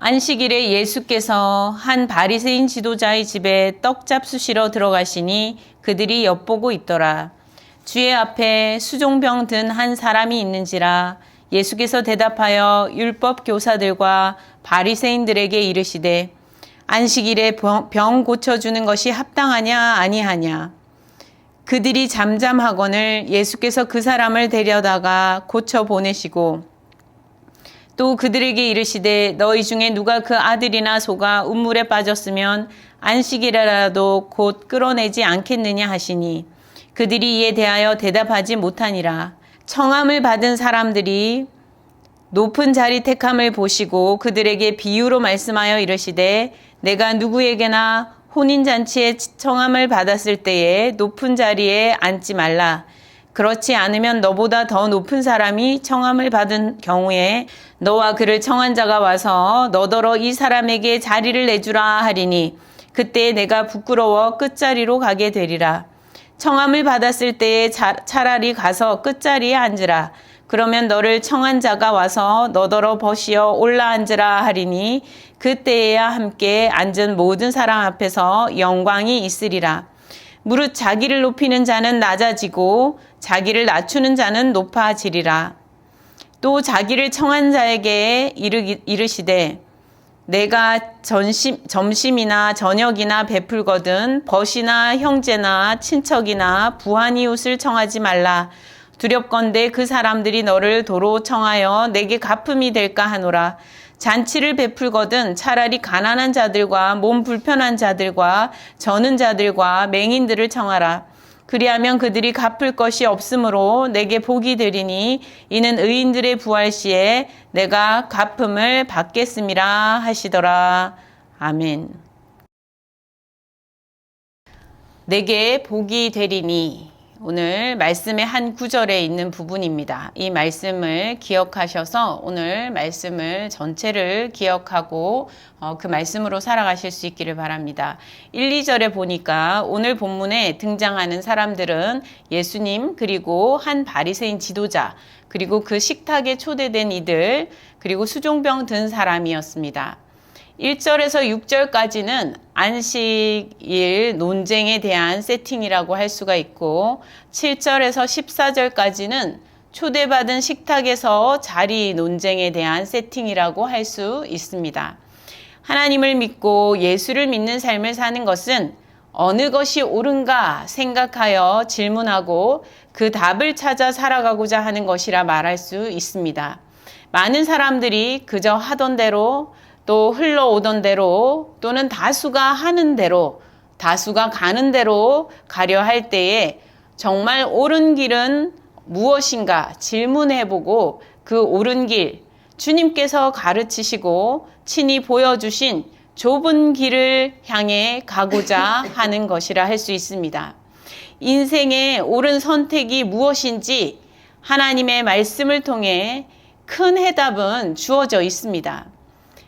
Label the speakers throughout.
Speaker 1: 안식일에 예수께서 한 바리새인 지도자의 집에 떡 잡수시러 들어가시니 그들이 엿보고 있더라. 주의 앞에 수종병 든 한 사람이 있는지라. 예수께서 대답하여 율법 교사들과 바리새인들에게 이르시되 안식일에 병 고쳐주는 것이 합당하냐 아니하냐. 그들이 잠잠하거늘 예수께서 그 사람을 데려다가 고쳐 보내시고 또 그들에게 이르시되 너희 중에 누가 그 아들이나 소가 우물에 빠졌으면 안식일에라도 곧 끌어내지 않겠느냐 하시니 그들이 이에 대하여 대답하지 못하니라. 청함을 받은 사람들이 높은 자리 택함을 보시고 그들에게 비유로 말씀하여 이르시되 내가 누구에게나 혼인잔치에 청함을 받았을 때에 높은 자리에 앉지 말라. 그렇지 않으면 너보다 더 높은 사람이 청함을 받은 경우에 너와 그를 청한 자가 와서 너더러 이 사람에게 자리를 내주라 하리니 그때 내가 부끄러워 끝자리로 가게 되리라. 청함을 받았을 때에 차라리 가서 끝자리에 앉으라. 그러면 너를 청한 자가 와서 너더러 버시어 올라앉으라 하리니 그때에야 함께 앉은 모든 사람 앞에서 영광이 있으리라. 무릇 자기를 높이는 자는 낮아지고 자기를 낮추는 자는 높아지리라. 또 자기를 청한 자에게 이르시되 내가 점심이나 저녁이나 베풀거든 벗이나 형제나 친척이나 부한 이웃을 청하지 말라. 두렵건대 그 사람들이 너를 도로 청하여 내게 갚음이 될까 하노라. 잔치를 베풀거든 차라리 가난한 자들과 몸 불편한 자들과 저는 자들과 맹인들을 청하라. 그리하면 그들이 갚을 것이 없으므로 내게 복이 되리니 이는 의인들의 부활 시에 내가 갚음을 받겠음이라 하시더라. 아멘. 내게 복이 되리니 오늘 말씀의 한 구절에 있는 부분입니다. 이 말씀을 기억하셔서 오늘 말씀을 전체를 기억하고 그 말씀으로 살아가실 수 있기를 바랍니다. 1, 2절에 보니까 오늘 본문에 등장하는 사람들은 예수님 그리고 한 바리새인 지도자 그리고 그 식탁에 초대된 이들 그리고 수종병 든 사람이었습니다. 1절에서 6절까지는 안식일 논쟁에 대한 세팅이라고 할 수가 있고 7절에서 14절까지는 초대받은 식탁에서 자리 논쟁에 대한 세팅이라고 할 수 있습니다. 하나님을 믿고 예수를 믿는 삶을 사는 것은 어느 것이 옳은가 생각하여 질문하고 그 답을 찾아 살아가고자 하는 것이라 말할 수 있습니다. 많은 사람들이 그저 하던 대로 또 흘러오던 대로 또는 다수가 하는 대로 다수가 가는 대로 가려 할 때에 정말 옳은 길은 무엇인가 질문해보고 그 옳은 길 주님께서 가르치시고 친히 보여주신 좁은 길을 향해 가고자 하는 것이라 할 수 있습니다. 인생의 옳은 선택이 무엇인지 하나님의 말씀을 통해 큰 해답은 주어져 있습니다.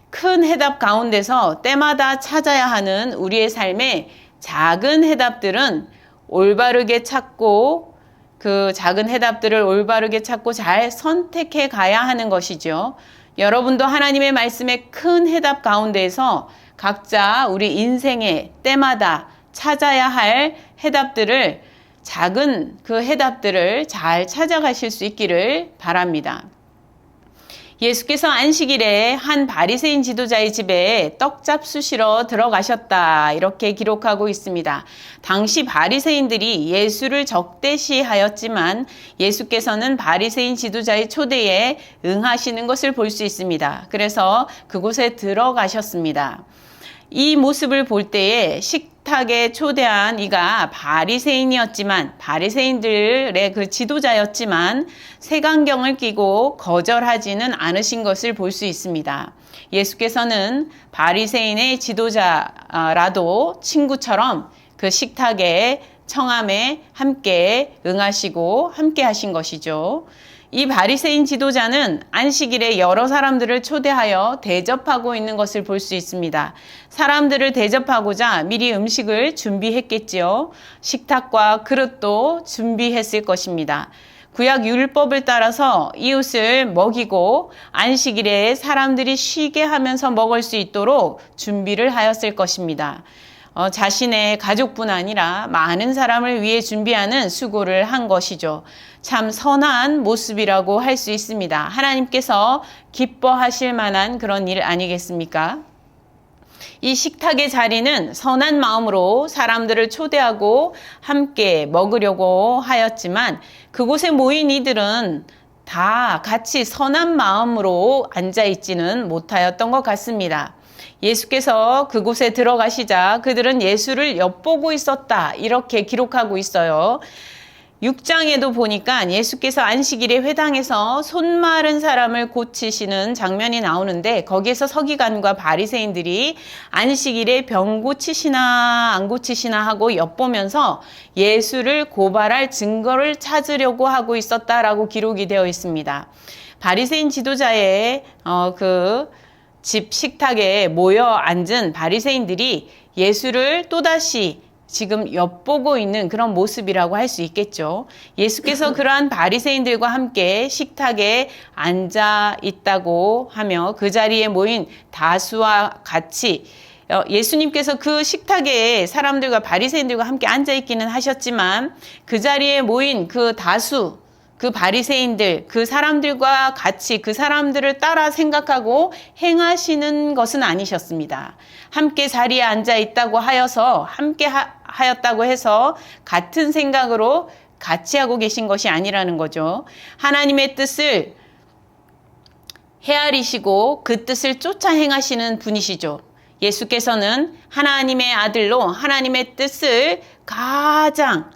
Speaker 1: 큰 해답 가운데서 때마다 찾아야 하는 우리의 삶의 작은 해답들은 올바르게 찾고 그 작은 해답들을 올바르게 찾고 잘 선택해 가야 하는 것이죠. 여러분도 하나님의 말씀의 큰 해답 가운데에서 각자 우리 인생의 때마다 찾아야 할 해답들을 작은 그 해답들을 잘 찾아가실 수 있기를 바랍니다. 예수께서 안식일에 한 바리새인 지도자의 집에 떡 잡수시러 들어가셨다 이렇게 기록하고 있습니다. 당시 바리새인들이 예수를 적대시하였지만 예수께서는 바리새인 지도자의 초대에 응하시는 것을 볼 수 있습니다. 그래서 그곳에 들어가셨습니다. 이 모습을 볼 때에 식탁에 초대한 이가 바리새인이었지만 바리새인들의 그 지도자였지만 색안경을 끼고 거절하지는 않으신 것을 볼 수 있습니다. 예수께서는 바리새인의 지도자라도 친구처럼 그 식탁에 청함에 함께 응하시고 함께 하신 것이죠. 이 바리새인 지도자는 안식일에 여러 사람들을 초대하여 대접하고 있는 것을 볼 수 있습니다. 사람들을 대접하고자 미리 음식을 준비했겠지요. 식탁과 그릇도 준비했을 것입니다. 구약 율법을 따라서 이웃을 먹이고 안식일에 사람들이 쉬게 하면서 먹을 수 있도록 준비를 하였을 것입니다. 자신의 가족뿐 아니라 많은 사람을 위해 준비하는 수고를 한 것이죠. 참 선한 모습이라고 할 수 있습니다. 하나님께서 기뻐하실 만한 그런 일 아니겠습니까? 이 식탁의 자리는 선한 마음으로 사람들을 초대하고 함께 먹으려고 하였지만 그곳에 모인 이들은 다 같이 선한 마음으로 앉아있지는 못하였던 것 같습니다. 예수께서 그곳에 들어가시자 그들은 예수를 엿보고 있었다. 이렇게 기록하고 있어요. 6장에도 보니까 예수께서 안식일에 회당에서 손 마른 사람을 고치시는 장면이 나오는데 거기에서 서기관과 바리새인들이 안식일에 병 고치시나 안 고치시나 하고 엿보면서 예수를 고발할 증거를 찾으려고 하고 있었다라고 기록이 되어 있습니다. 바리새인 지도자의 그 집 식탁에 모여 앉은 바리새인들이 예수를 또다시 지금 엿보고 있는 그런 모습이라고 할 수 있겠죠. 예수께서 그러한 바리새인들과 함께 식탁에 앉아 있다고 하며 그 자리에 모인 다수와 같이 예수님께서 그 식탁에 사람들과 바리새인들과 함께 앉아 있기는 하셨지만 그 자리에 모인 그 다수 그 바리새인들, 그 사람들과 같이 그 사람들을 따라 생각하고 행하시는 것은 아니셨습니다. 함께 자리에 앉아 있다고 하여서 함께 하였다고 해서 같은 생각으로 같이 하고 계신 것이 아니라는 거죠. 하나님의 뜻을 헤아리시고 그 뜻을 쫓아 행하시는 분이시죠. 예수께서는 하나님의 아들로 하나님의 뜻을 가장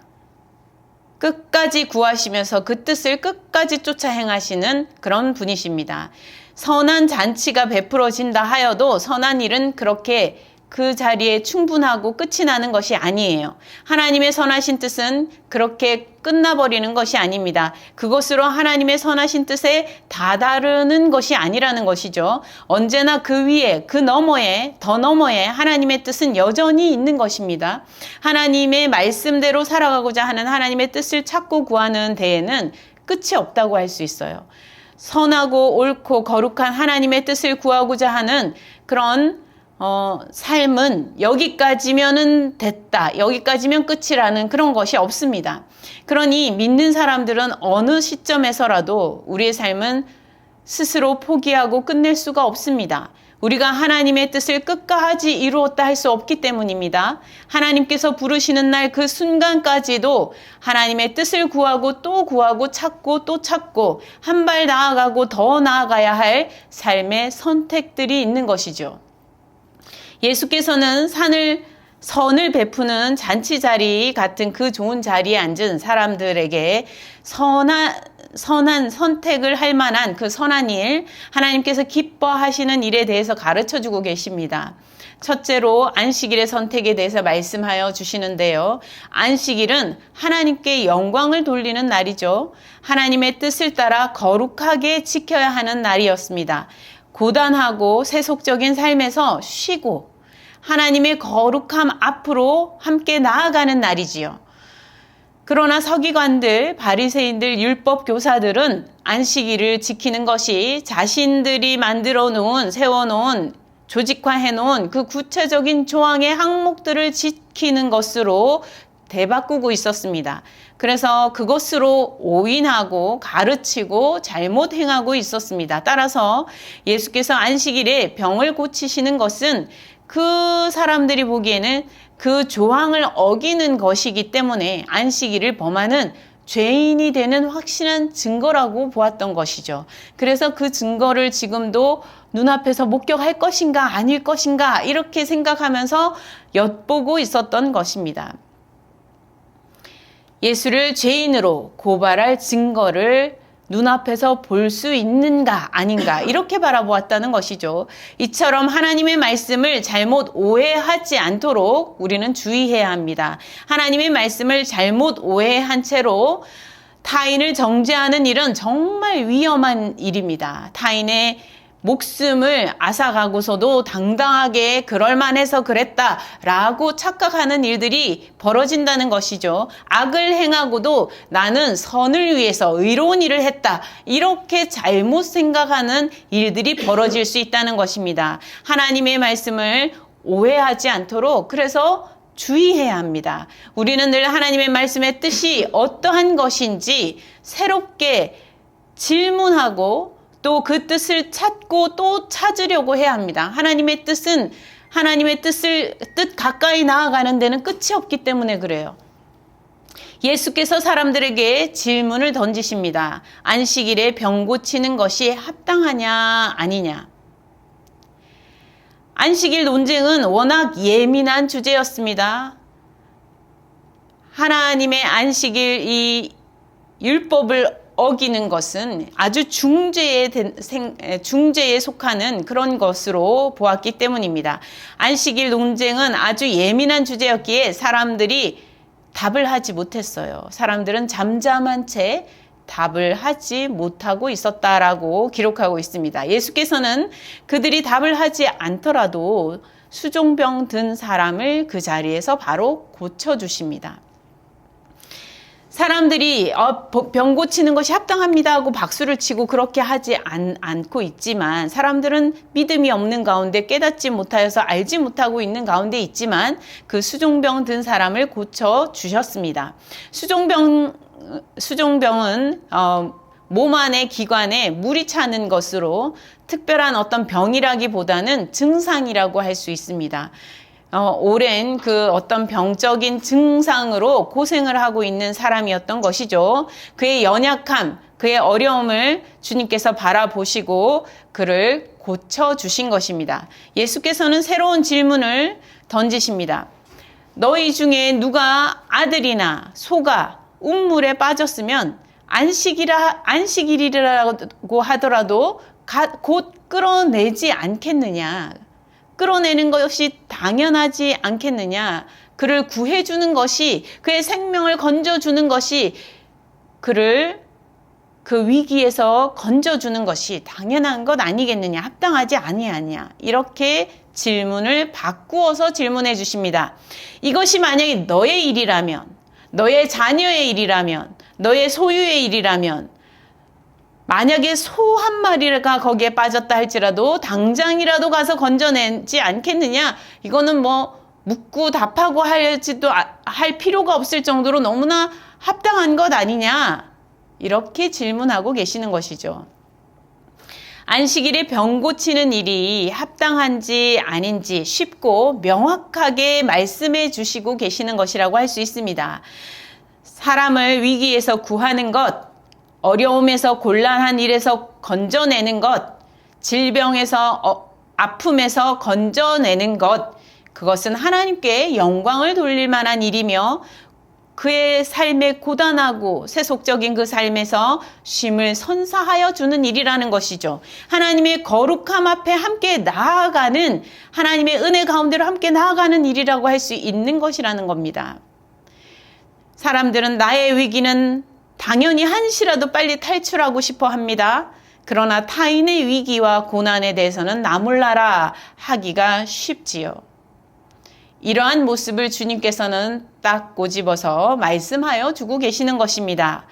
Speaker 1: 끝까지 구하시면서 그 뜻을 끝까지 쫓아 행하시는 그런 분이십니다. 선한 잔치가 베풀어진다 하여도 선한 일은 그렇게 그 자리에 충분하고 끝이 나는 것이 아니에요. 하나님의 선하신 뜻은 그렇게 끝나버리는 것이 아닙니다. 그것으로 하나님의 선하신 뜻에 다다르는 것이 아니라는 것이죠. 언제나 그 위에, 그 너머에, 더 너머에 하나님의 뜻은 여전히 있는 것입니다. 하나님의 말씀대로 살아가고자 하는 하나님의 뜻을 찾고 구하는 데에는 끝이 없다고 할 수 있어요. 선하고 옳고 거룩한 하나님의 뜻을 구하고자 하는 그런 삶은 여기까지면은 됐다. 여기까지면 끝이라는 그런 것이 없습니다. 그러니 믿는 사람들은 어느 시점에서라도 우리의 삶은 스스로 포기하고 끝낼 수가 없습니다. 우리가 하나님의 뜻을 끝까지 이루었다 할 수 없기 때문입니다. 하나님께서 부르시는 날 그 순간까지도 하나님의 뜻을 구하고 또 구하고 찾고 또 찾고 한 발 나아가고 더 나아가야 할 삶의 선택들이 있는 것이죠. 예수께서는 선을 베푸는 잔치 자리 같은 그 좋은 자리에 앉은 사람들에게 선한 선택을 할 만한 그 선한 일, 하나님께서 기뻐하시는 일에 대해서 가르쳐 주고 계십니다. 첫째로 안식일의 선택에 대해서 말씀하여 주시는데요. 안식일은 하나님께 영광을 돌리는 날이죠. 하나님의 뜻을 따라 거룩하게 지켜야 하는 날이었습니다. 고단하고 세속적인 삶에서 쉬고 하나님의 거룩함 앞으로 함께 나아가는 날이지요. 그러나 서기관들, 바리새인들, 율법 교사들은 안식일을 지키는 것이 자신들이 만들어 놓은, 세워 놓은, 조직화해 놓은 그 구체적인 조항의 항목들을 지키는 것으로 되바꾸고 있었습니다. 그래서 그것으로 오인하고 가르치고 잘못 행하고 있었습니다. 따라서 예수께서 안식일에 병을 고치시는 것은 그 사람들이 보기에는 그 조항을 어기는 것이기 때문에 안식일을 범하는 죄인이 되는 확실한 증거라고 보았던 것이죠. 그래서 그 증거를 지금도 눈앞에서 목격할 것인가 아닐 것인가 이렇게 생각하면서 엿보고 있었던 것입니다. 예수를 죄인으로 고발할 증거를 눈앞에서 볼 수 있는가 아닌가 이렇게 바라보았다는 것이죠. 이처럼 하나님의 말씀을 잘못 오해하지 않도록 우리는 주의해야 합니다. 하나님의 말씀을 잘못 오해한 채로 타인을 정죄하는 일은 정말 위험한 일입니다. 타인의 목숨을 앗아가고서도 당당하게 그럴만해서 그랬다라고 착각하는 일들이 벌어진다는 것이죠. 악을 행하고도 나는 선을 위해서 의로운 일을 했다. 이렇게 잘못 생각하는 일들이 벌어질 수 있다는 것입니다. 하나님의 말씀을 오해하지 않도록 그래서 주의해야 합니다. 우리는 늘 하나님의 말씀의 뜻이 어떠한 것인지 새롭게 질문하고 또 그 뜻을 찾고 또 찾으려고 해야 합니다. 하나님의 뜻은 하나님의 뜻 가까이 나아가는 데는 끝이 없기 때문에 그래요. 예수께서 사람들에게 질문을 던지십니다. 안식일에 병 고치는 것이 합당하냐 아니냐. 안식일 논쟁은 워낙 예민한 주제였습니다. 하나님의 안식일 이 율법을 어기는 것은 아주 중죄에 속하는 그런 것으로 보았기 때문입니다. 안식일 논쟁은 아주 예민한 주제였기에 사람들이 답을 하지 못했어요. 사람들은 잠잠한 채 답을 하지 못하고 있었다라고 기록하고 있습니다. 예수께서는 그들이 답을 하지 않더라도 수종병 든 사람을 그 자리에서 바로 고쳐주십니다. 사람들이 병 고치는 것이 합당합니다 하고 박수를 치고 그렇게 하지 않고 있지만 사람들은 믿음이 없는 가운데 깨닫지 못하여서 알지 못하고 있는 가운데 있지만 그 수종병 든 사람을 고쳐주셨습니다. 수종병은 몸 안의 기관에 물이 차는 것으로 특별한 어떤 병이라기보다는 증상이라고 할 수 있습니다. 오랜 그 어떤 병적인 증상으로 고생을 하고 있는 사람이었던 것이죠. 그의 연약함, 그의 어려움을 주님께서 바라보시고 그를 고쳐주신 것입니다. 예수께서는 새로운 질문을 던지십니다. 너희 중에 누가 아들이나 소가 운물에 빠졌으면 안식일이라고 하더라도 곧 끌어내지 않겠느냐. 끌어내는 것이 당연하지 않겠느냐. 그를 구해주는 것이, 그의 생명을 건져주는 것이, 그를 그 위기에서 건져주는 것이 당연한 것 아니겠느냐. 합당하지 아니하냐. 이렇게 질문을 바꾸어서 질문해 주십니다. 이것이 만약에 너의 일이라면, 너의 자녀의 일이라면, 너의 소유의 일이라면, 만약에 소 한 마리가 거기에 빠졌다 할지라도 당장이라도 가서 건져내지 않겠느냐? 이거는 뭐 묻고 답하고 할 필요가 없을 정도로 너무나 합당한 것 아니냐? 이렇게 질문하고 계시는 것이죠. 안식일에 병 고치는 일이 합당한지 아닌지 쉽고 명확하게 말씀해 주시고 계시는 것이라고 할 수 있습니다. 사람을 위기에서 구하는 것, 어려움에서 곤란한 일에서 건져내는 것, 질병에서 아픔에서 건져내는 것, 그것은 하나님께 영광을 돌릴 만한 일이며 그의 삶에 고단하고 세속적인 그 삶에서 쉼을 선사하여 주는 일이라는 것이죠. 하나님의 거룩함 앞에 함께 나아가는, 하나님의 은혜 가운데로 함께 나아가는 일이라고 할 수 있는 것이라는 겁니다. 사람들은 나의 위기는 당연히 한시라도 빨리 탈출하고 싶어 합니다. 그러나 타인의 위기와 고난에 대해서는 나 몰라라 하기가 쉽지요. 이러한 모습을 주님께서는 딱 꼬집어서 말씀하여 주고 계시는 것입니다.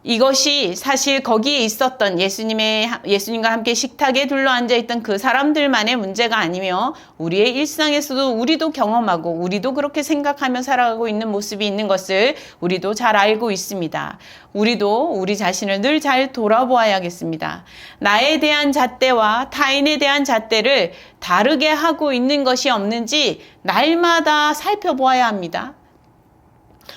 Speaker 1: 이것이 사실 거기에 있었던 예수님과 함께 식탁에 둘러앉아 있던 그 사람들만의 문제가 아니며 우리의 일상에서도 우리도 경험하고 우리도 그렇게 생각하며 살아가고 있는 모습이 있는 것을 우리도 잘 알고 있습니다. 우리도 우리 자신을 늘 잘 돌아보아야겠습니다. 나에 대한 잣대와 타인에 대한 잣대를 다르게 하고 있는 것이 없는지 날마다 살펴보아야 합니다.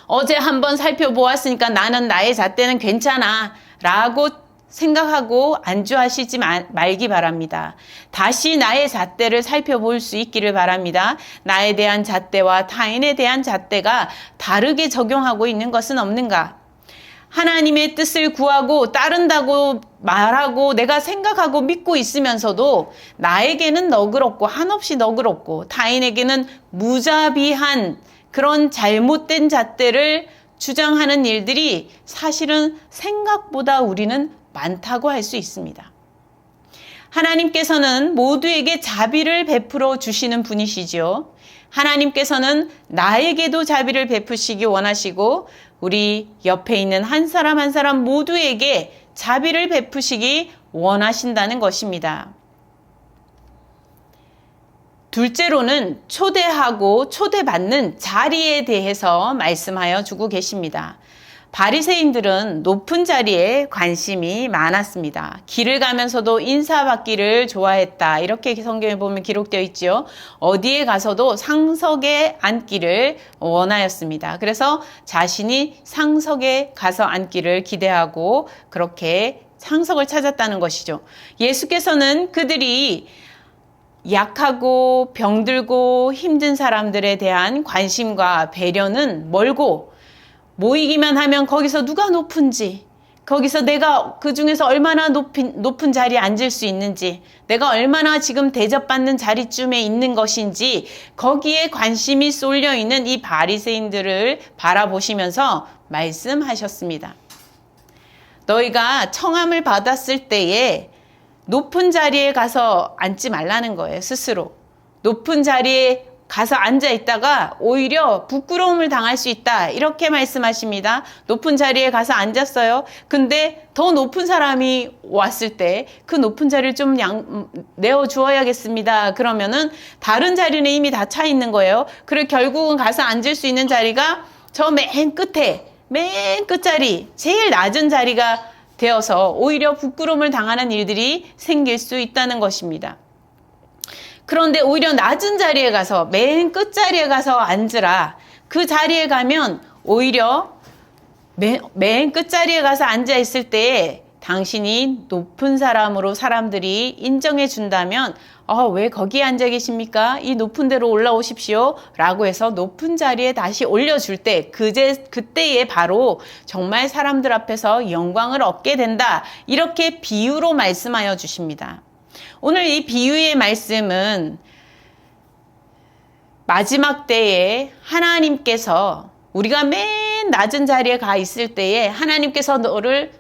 Speaker 1: 어제 한번 살펴보았으니까 나는 나의 잣대는 괜찮아 라고 생각하고 안주하시지 말기 바랍니다. 다시 나의 잣대를 살펴볼 수 있기를 바랍니다. 나에 대한 잣대와 타인에 대한 잣대가 다르게 적용하고 있는 것은 없는가? 하나님의 뜻을 구하고 따른다고 말하고 내가 생각하고 믿고 있으면서도 나에게는 너그럽고 한없이 너그럽고 타인에게는 무자비한 그런 잘못된 잣대를 주장하는 일들이 사실은 생각보다 우리는 많다고 할 수 있습니다. 하나님께서는 모두에게 자비를 베풀어 주시는 분이시죠. 하나님께서는 나에게도 자비를 베푸시기 원하시고 우리 옆에 있는 한 사람 한 사람 모두에게 자비를 베푸시기 원하신다는 것입니다. 둘째로는 초대하고 초대받는 자리에 대해서 말씀하여 주고 계십니다. 바리새인들은 높은 자리에 관심이 많았습니다. 길을 가면서도 인사받기를 좋아했다. 이렇게 성경에 보면 기록되어 있죠. 어디에 가서도 상석에 앉기를 원하였습니다. 그래서 자신이 상석에 가서 앉기를 기대하고 그렇게 상석을 찾았다는 것이죠. 예수께서는 그들이 약하고 병들고 힘든 사람들에 대한 관심과 배려는 멀고 모이기만 하면 거기서 누가 높은지, 거기서 내가 그 중에서 얼마나 높은 자리에 앉을 수 있는지, 내가 얼마나 지금 대접받는 자리쯤에 있는 것인지 거기에 관심이 쏠려 있는 이 바리새인들을 바라보시면서 말씀하셨습니다. 너희가 청함을 받았을 때에 높은 자리에 가서 앉지 말라는 거예요, 스스로. 높은 자리에 가서 앉아 있다가 오히려 부끄러움을 당할 수 있다. 이렇게 말씀하십니다. 높은 자리에 가서 앉았어요. 근데 더 높은 사람이 왔을 때 그 높은 자리를 좀 내어주어야겠습니다. 그러면은 다른 자리는 이미 다 차 있는 거예요. 그리고 결국은 가서 앉을 수 있는 자리가 저 맨 끝에, 맨 끝자리, 제일 낮은 자리가 되어서 오히려 부끄러움을 당하는 일들이 생길 수 있다는 것입니다. 그런데 오히려 낮은 자리에 가서 맨 끝자리에 가서 앉으라. 그 자리에 가면 오히려 맨 끝자리에 가서 앉아 있을 때 당신이 높은 사람으로 사람들이 인정해 준다면 왜 거기에 앉아 계십니까? 이 높은 데로 올라오십시오. 라고 해서 높은 자리에 다시 올려줄 때 그때에 바로 정말 사람들 앞에서 영광을 얻게 된다. 이렇게 비유로 말씀하여 주십니다. 오늘 이 비유의 말씀은 마지막 때에 하나님께서 우리가 맨 낮은 자리에 가 있을 때에 하나님께서 너를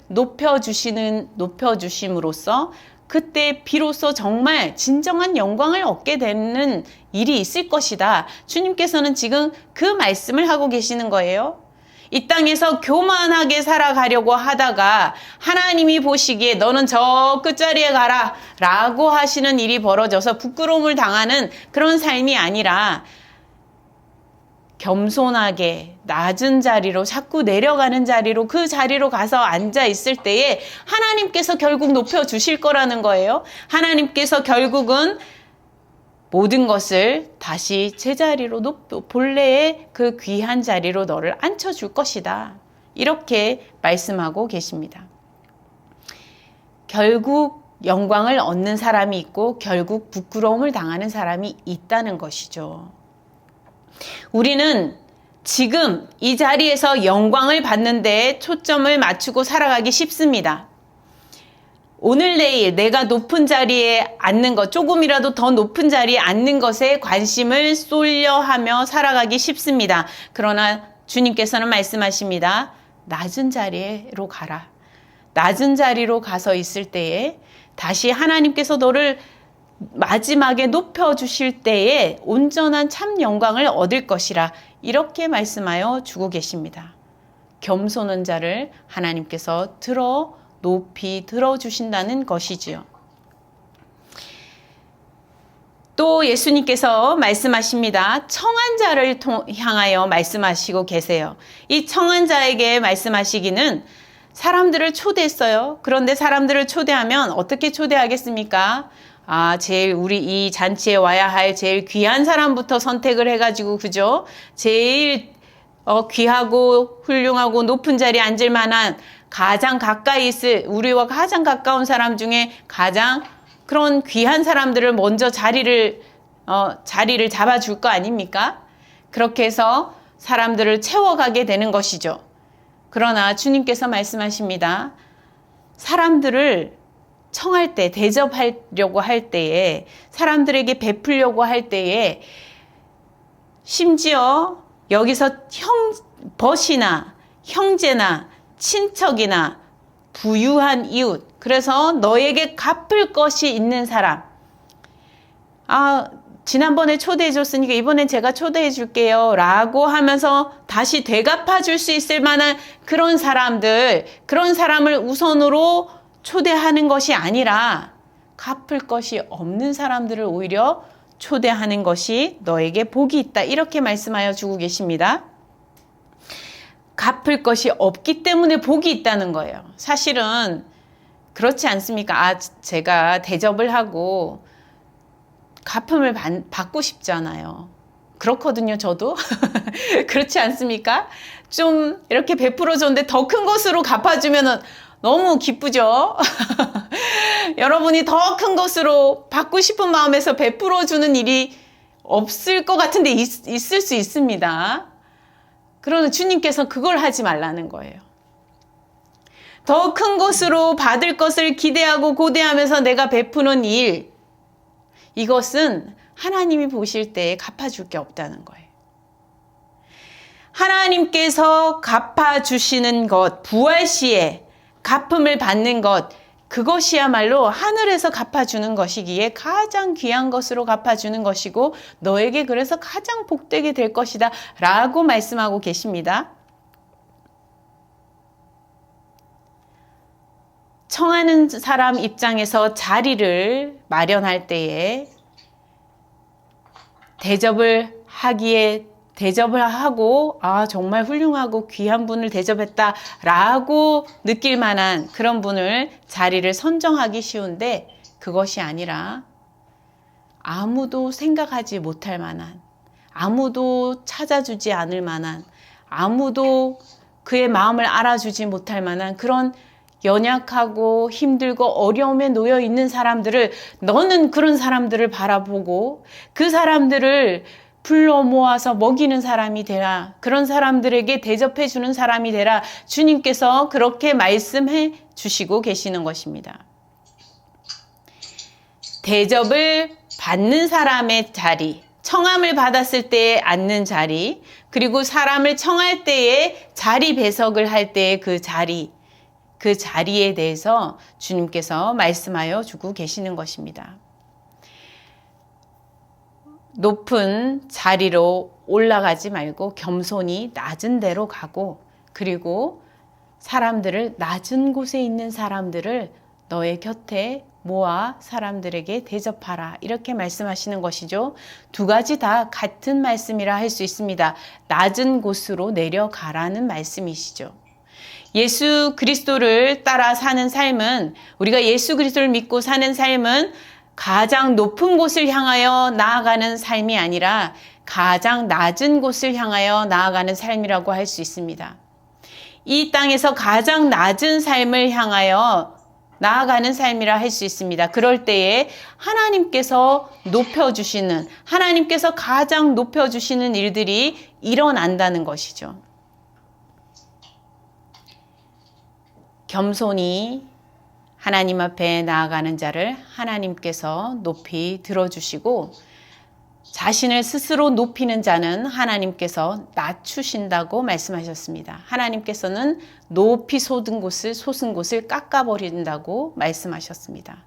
Speaker 1: 높여주심으로써 그때 비로소 정말 진정한 영광을 얻게 되는 일이 있을 것이다. 주님께서는 지금 그 말씀을 하고 계시는 거예요. 이 땅에서 교만하게 살아가려고 하다가 하나님이 보시기에 너는 저 끝자리에 가라 라고 하시는 일이 벌어져서 부끄러움을 당하는 그런 삶이 아니라 겸손하게 낮은 자리로 자꾸 내려가는 자리로 그 자리로 가서 앉아 있을 때에 하나님께서 결국 높여주실 거라는 거예요. 하나님께서 결국은 모든 것을 다시 제자리로 본래의 그 귀한 자리로 너를 앉혀줄 것이다. 이렇게 말씀하고 계십니다. 결국 영광을 얻는 사람이 있고 결국 부끄러움을 당하는 사람이 있다는 것이죠. 우리는 지금 이 자리에서 영광을 받는 데에 초점을 맞추고 살아가기 쉽습니다. 오늘 내일 내가 높은 자리에 앉는 것, 조금이라도 더 높은 자리에 앉는 것에 관심을 쏠려 하며 살아가기 쉽습니다. 그러나 주님께서는 말씀하십니다. 낮은 자리로 가라. 낮은 자리로 가서 있을 때에 다시 하나님께서 너를 마지막에 높여주실 때에 온전한 참 영광을 얻을 것이라 이렇게 말씀하여 주고 계십니다. 겸손한 자를 하나님께서 높이 들어주신다는 것이지요. 또 예수님께서 말씀하십니다. 청한 자를 향하여 말씀하시고 계세요. 이 청한 자에게 말씀하시기는 사람들을 초대했어요. 그런데 사람들을 초대하면 어떻게 초대하겠습니까? 제일 우리 이 잔치에 와야 할 제일 귀한 사람부터 선택을 해가지고, 그죠? 제일 귀하고 훌륭하고 높은 자리에 앉을 만한 가장 가까이 있을 우리와 가장 가까운 사람 중에 가장 그런 귀한 사람들을 먼저 자리를 잡아줄 거 아닙니까? 그렇게 해서 사람들을 채워가게 되는 것이죠. 그러나 주님께서 말씀하십니다. 사람들을 청할 때, 대접하려고 할 때에, 사람들에게 베풀려고 할 때에, 심지어 여기서 벗이나 형제나 친척이나 부유한 이웃. 그래서 너에게 갚을 것이 있는 사람. 지난번에 초대해 줬으니까 이번엔 제가 초대해 줄게요. 라고 하면서 다시 되갚아 줄 수 있을 만한 그런 사람들, 그런 사람을 우선으로 초대하는 것이 아니라 갚을 것이 없는 사람들을 오히려 초대하는 것이 너에게 복이 있다. 이렇게 말씀하여 주고 계십니다. 갚을 것이 없기 때문에 복이 있다는 거예요. 사실은 그렇지 않습니까? 제가 대접을 하고 갚음을 받고 싶잖아요. 그렇거든요, 저도. 그렇지 않습니까? 좀 이렇게 베풀어줬는데 더 큰 것으로 갚아주면 너무 기쁘죠? 여러분이 더 큰 것으로 받고 싶은 마음에서 베풀어주는 일이 없을 것 같은데 있을 수 있습니다. 그러나 주님께서 그걸 하지 말라는 거예요. 더 큰 것으로 받을 것을 기대하고 고대하면서 내가 베푸는 일, 이것은 하나님이 보실 때 갚아줄 게 없다는 거예요. 하나님께서 갚아주시는 것, 부활 시에 갚음을 받는 것, 그것이야말로 하늘에서 갚아주는 것이기에 가장 귀한 것으로 갚아주는 것이고 너에게 그래서 가장 복되게 될 것이다 라고 말씀하고 계십니다. 청하는 사람 입장에서 자리를 마련할 때에 대접을 하고 정말 훌륭하고 귀한 분을 대접했다 라고 느낄 만한 그런 분을 자리를 선정하기 쉬운데 그것이 아니라 아무도 생각하지 못할 만한, 아무도 찾아주지 않을 만한, 아무도 그의 마음을 알아주지 못할 만한 그런 연약하고 힘들고 어려움에 놓여 있는 사람들을, 너는 그런 사람들을 바라보고 그 사람들을 불러 모아서 먹이는 사람이 되라. 그런 사람들에게 대접해 주는 사람이 되라. 주님께서 그렇게 말씀해 주시고 계시는 것입니다. 대접을 받는 사람의 자리, 청함을 받았을 때에 앉는 자리, 그리고 사람을 청할 때에 자리 배석을 할 때의 그 자리, 그 자리에 대해서 주님께서 말씀하여 주고 계시는 것입니다. 높은 자리로 올라가지 말고 겸손히 낮은 데로 가고, 그리고 사람들을, 낮은 곳에 있는 사람들을 너의 곁에 모아 사람들에게 대접하라. 이렇게 말씀하시는 것이죠. 두 가지 다 같은 말씀이라 할 수 있습니다. 낮은 곳으로 내려가라는 말씀이시죠. 예수 그리스도를 따라 사는 삶은, 우리가 예수 그리스도를 믿고 사는 삶은 가장 높은 곳을 향하여 나아가는 삶이 아니라 가장 낮은 곳을 향하여 나아가는 삶이라고 할 수 있습니다. 이 땅에서 가장 낮은 삶을 향하여 나아가는 삶이라 할 수 있습니다. 그럴 때에 하나님께서 높여주시는, 하나님께서 가장 높여주시는 일들이 일어난다는 것이죠. 겸손히 하나님 앞에 나아가는 자를 하나님께서 높이 들어주시고, 자신을 스스로 높이는 자는 하나님께서 낮추신다고 말씀하셨습니다. 하나님께서는 높이 솟은 곳을 깎아버린다고 말씀하셨습니다.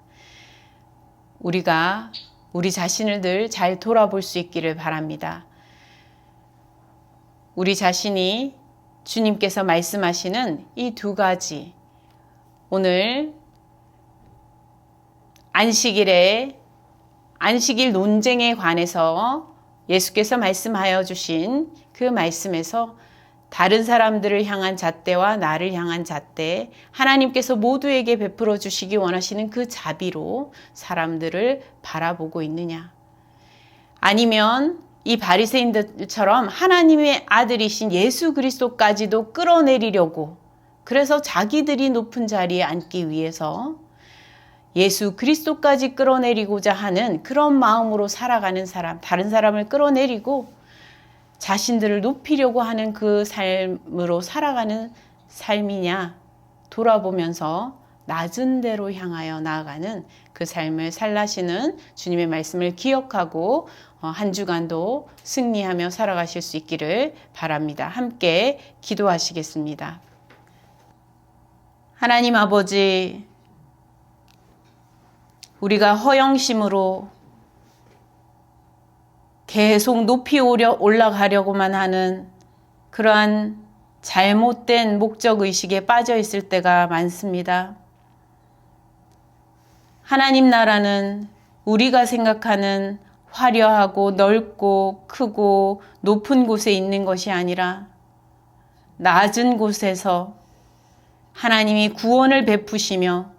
Speaker 1: 우리가 우리 자신을 늘 잘 돌아볼 수 있기를 바랍니다. 우리 자신이 주님께서 말씀하시는 이 두 가지, 오늘 안식일 논쟁에 관해서 예수께서 말씀하여 주신 그 말씀에서 다른 사람들을 향한 잣대와 나를 향한 잣대, 하나님께서 모두에게 베풀어 주시기 원하시는 그 자비로 사람들을 바라보고 있느냐? 아니면 이 바리새인들처럼 하나님의 아들이신 예수 그리스도까지도 끌어내리려고, 그래서 자기들이 높은 자리에 앉기 위해서 예수 그리스도까지 끌어내리고자 하는 그런 마음으로 살아가는 사람, 다른 사람을 끌어내리고 자신들을 높이려고 하는 그 삶으로 살아가는 삶이냐, 돌아보면서 낮은 데로 향하여 나아가는 그 삶을 살라시는 주님의 말씀을 기억하고 한 주간도 승리하며 살아가실 수 있기를 바랍니다. 함께 기도하시겠습니다. 하나님 아버지, 우리가 허영심으로 계속 높이 올라가려고만 하는 그러한 잘못된 목적의식에 빠져 있을 때가 많습니다. 하나님 나라는 우리가 생각하는 화려하고 넓고 크고 높은 곳에 있는 것이 아니라 낮은 곳에서 하나님이 구원을 베푸시며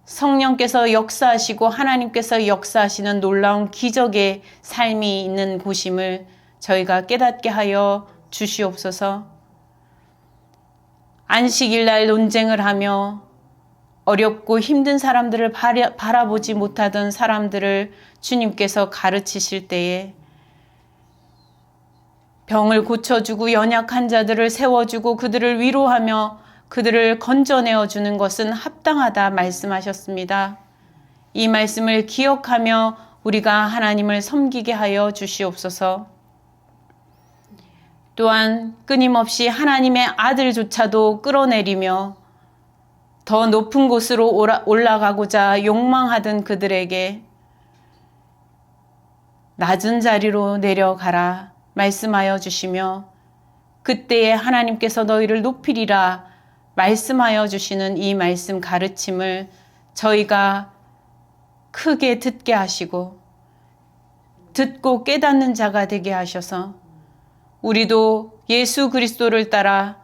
Speaker 1: 성령께서 역사하시고 하나님께서 역사하시는 놀라운 기적의 삶이 있는 곳임을 저희가 깨닫게 하여 주시옵소서. 안식일날 논쟁을 하며 어렵고 힘든 사람들을 바라보지 못하던 사람들을 주님께서 가르치실 때에 병을 고쳐주고 연약한 자들을 세워주고 그들을 위로하며 그들을 건져내어 주는 것은 합당하다 말씀하셨습니다. 이 말씀을 기억하며 우리가 하나님을 섬기게 하여 주시옵소서. 또한 끊임없이 하나님의 아들조차도 끌어내리며 더 높은 곳으로 올라가고자 욕망하던 그들에게 낮은 자리로 내려가라 말씀하여 주시며 그때에 하나님께서 너희를 높이리라 말씀하여 주시는 이 말씀 가르침을 저희가 크게 듣게 하시고 듣고 깨닫는 자가 되게 하셔서 우리도 예수 그리스도를 따라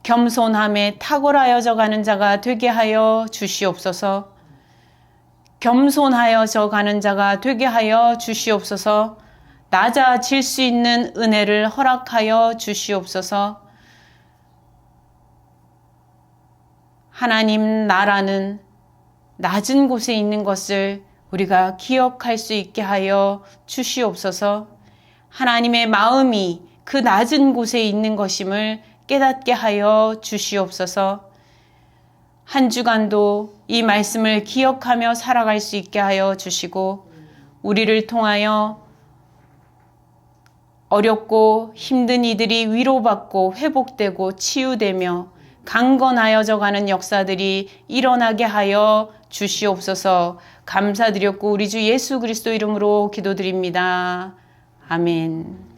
Speaker 1: 겸손함에 탁월하여져 가는 자가 되게 하여 주시옵소서. 겸손하여져 가는 자가 되게 하여 주시옵소서. 낮아질 수 있는 은혜를 허락하여 주시옵소서. 하나님 나라는 낮은 곳에 있는 것을 우리가 기억할 수 있게 하여 주시옵소서. 하나님의 마음이 그 낮은 곳에 있는 것임을 깨닫게 하여 주시옵소서. 한 주간도 이 말씀을 기억하며 살아갈 수 있게 하여 주시고 우리를 통하여 어렵고 힘든 이들이 위로받고 회복되고 치유되며 강건하여져 가는 역사들이 일어나게 하여 주시옵소서. 감사드렸고 우리 주 예수 그리스도 이름으로 기도드립니다. 아멘.